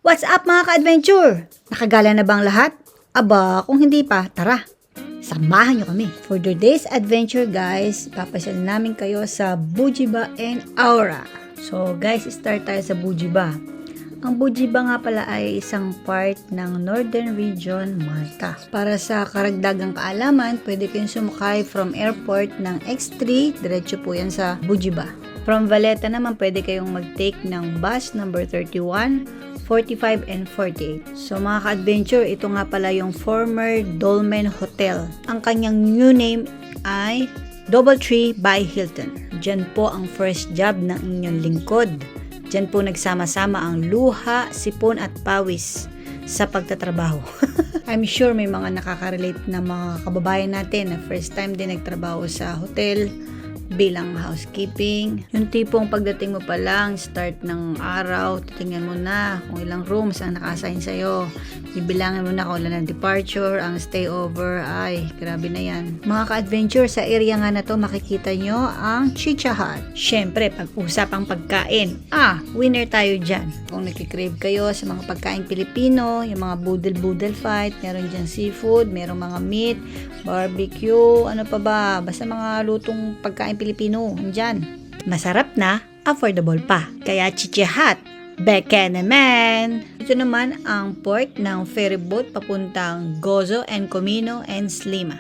What's up mga ka-adventure? Nakagala na bang lahat? Aba, kung hindi pa, tara! Samahan nyo kami. For today's adventure guys, papasyal namin kayo sa Bugiba and Aura. So guys, start tayo sa Bugiba. Ang Bugiba nga pala ay isang part ng Northern Region, Malta. Para sa karagdagang kaalaman, pwede kayong sumakay from airport ng X3, diretso po yan sa Bugiba. From Valletta naman, pwede kayong mag-take ng bus number 31, 45 and 48. So mga ka-adventure, ito nga pala yung former Dolmen Hotel. Ang kanyang new name ay Doubletree by Hilton. Diyan po ang first job ng inyong lingkod. Diyan po nagsama-sama ang luha, sipon at pawis sa pagtatrabaho. I'm sure may mga nakaka-relate na mga kababayan natin na first time din nagtrabaho sa hotel bilang housekeeping. Yung tipong pagdating mo pa lang, start ng araw, titingnan mo na kung ilang rooms ang naka-assign sa'yo. Bibilangin mo na kung ilan ang departure, ang stay over. Ay, grabe na yan. Mga ka-adventure, sa area nga na to, makikita nyo ang Chicha Hut. Syempre, pag-usapang pagkain. Winner tayo dyan. Kung nakikrave kayo sa mga pagkain Pilipino, yung mga budel-budel fight, meron dyan seafood, meron mga meat, barbecue, ano pa ba, basta mga lutong pagkain Pilipino, andyan. Masarap na, affordable pa. Kaya Chicha Hut, beke naman! Ito naman ang port ng ferry boat papuntang Gozo and Comino and Slima.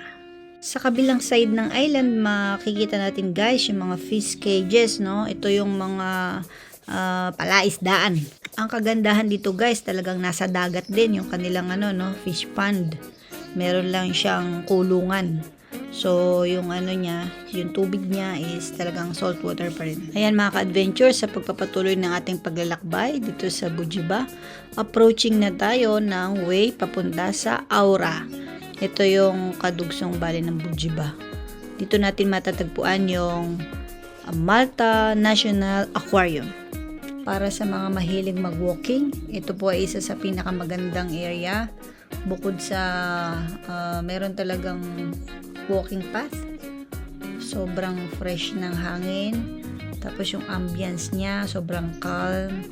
Sa kabilang side ng island, makikita natin guys yung mga fish cages, no? Ito yung mga palaisdaan. Ang kagandahan dito guys, talagang nasa dagat din yung kanilang fish pond. Meron lang siyang kulungan. So, yung yung tubig niya is talagang salt water pa rin. Ayan mga ka-adventure, sa pagpapatuloy ng ating paglalakbay dito sa Bugiba, approaching na tayo ng way papunta sa Aura. Ito yung kadugsong bali ng Bugiba. Dito natin matatagpuan yung Malta National Aquarium. Para sa mga mahilig mag-walking, ito po ay isa sa pinakamagandang area. Bukod sa meron talagang walking path, sobrang fresh ng hangin, tapos yung ambience niya sobrang calm,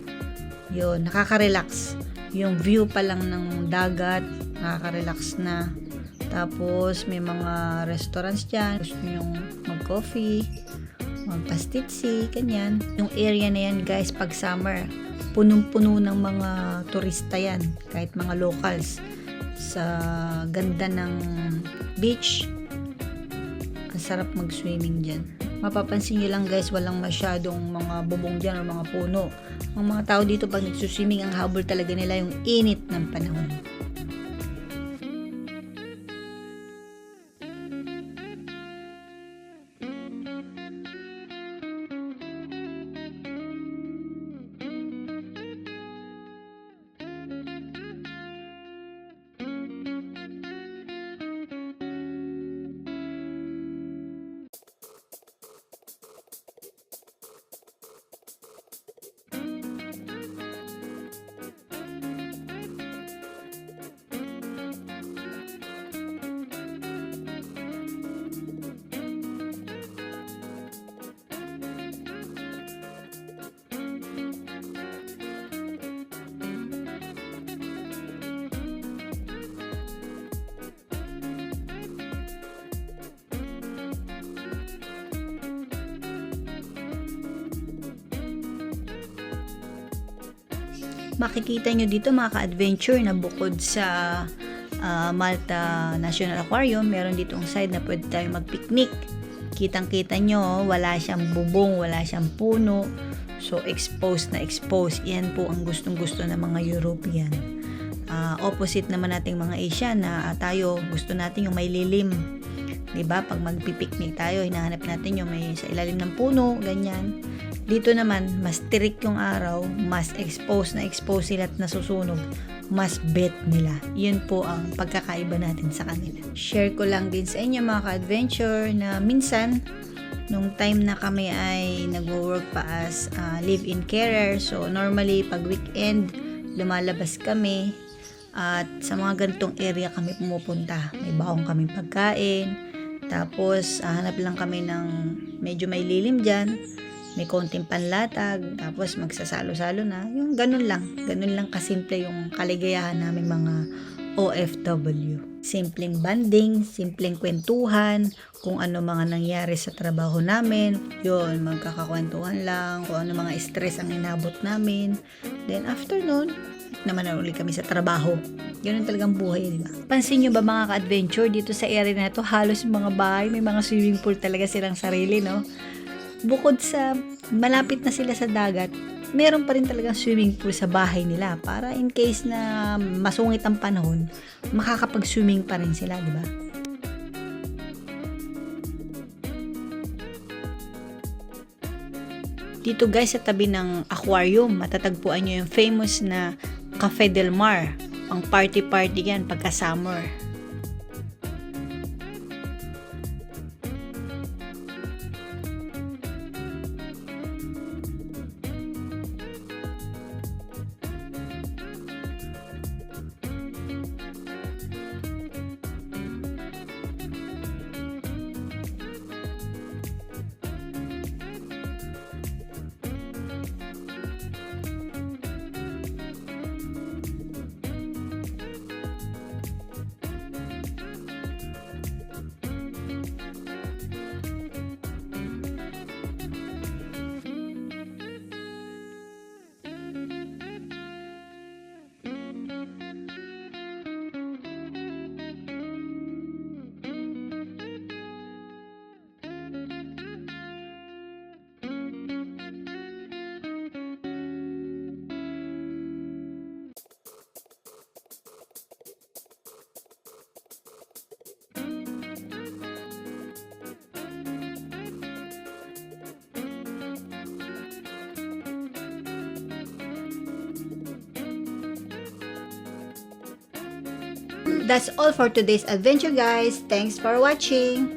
yun, nakaka-relax. Yung view pa lang ng dagat, nakaka-relax na. Tapos may mga restaurants dyan, gusto nyong mag-coffee, magpastitsi, ganyan. Yung area na yan guys, pag summer, punong-puno ng mga turista yan, kahit mga locals. Sa ganda ng beach, ang sarap mag-swimming dyan. Mapapansin nyo lang guys, walang masyadong mga bubong dyan o mga puno. Ang mga tao dito pag nagsuswimming, ang habol talaga nila yung init ng panahon. Makikita nyo dito mga ka-adventure na bukod sa Malta National Aquarium, meron ditong side na pwede tayo mag-picnic. Kitang-kita nyo, wala siyang bubong, wala siyang puno. So, exposed na exposed. Yan po ang gustong-gusto ng mga European. Opposite naman nating mga Asian na tayo, gusto natin yung may lilim. Diba? Pag magpipiknik tayo, hinahanap natin yung may sa ilalim ng puno, ganyan. Dito naman, mas tirik yung araw, mas expose sila at nasusunog, mas bet nila. Yun po ang pagkakaiba natin sa kanila. Share ko lang din sa inyo mga ka-adventure na minsan, nung time na kami ay nag-work pa as live-in carer, so normally pag weekend, lumalabas kami at sa mga ganitong area kami pumupunta. May baong kaming pagkain, tapos hanap lang kami ng medyo may lilim dyan. may konting panlatag, tapos magsasalo-salo na. Yung ganun lang kasimple yung kaligayahan namin mga OFW. Simpleng banding, simpleng kwentuhan, kung ano mga nangyari sa trabaho namin, yun, magkakakwentuhan lang, kung ano mga stress ang inabot namin. Then after nun, naman na ulit kami sa trabaho. Ganun talagang buhay, di ba? Pansin nyo ba mga ka-adventure, dito sa area na to, halos mga bahay, may mga swimming pool talaga silang sarili, no? Bukod sa malapit na sila sa dagat, meron pa rin talagang swimming pool sa bahay nila para in case na masungit ang panahon, makakapag-swimming pa rin sila, di ba? Dito guys sa tabi ng aquarium, matatagpuan nyo yung famous na Cafe Del Mar. Ang party-party yan pagka summer. That's all for today's adventure guys. Thanks for watching.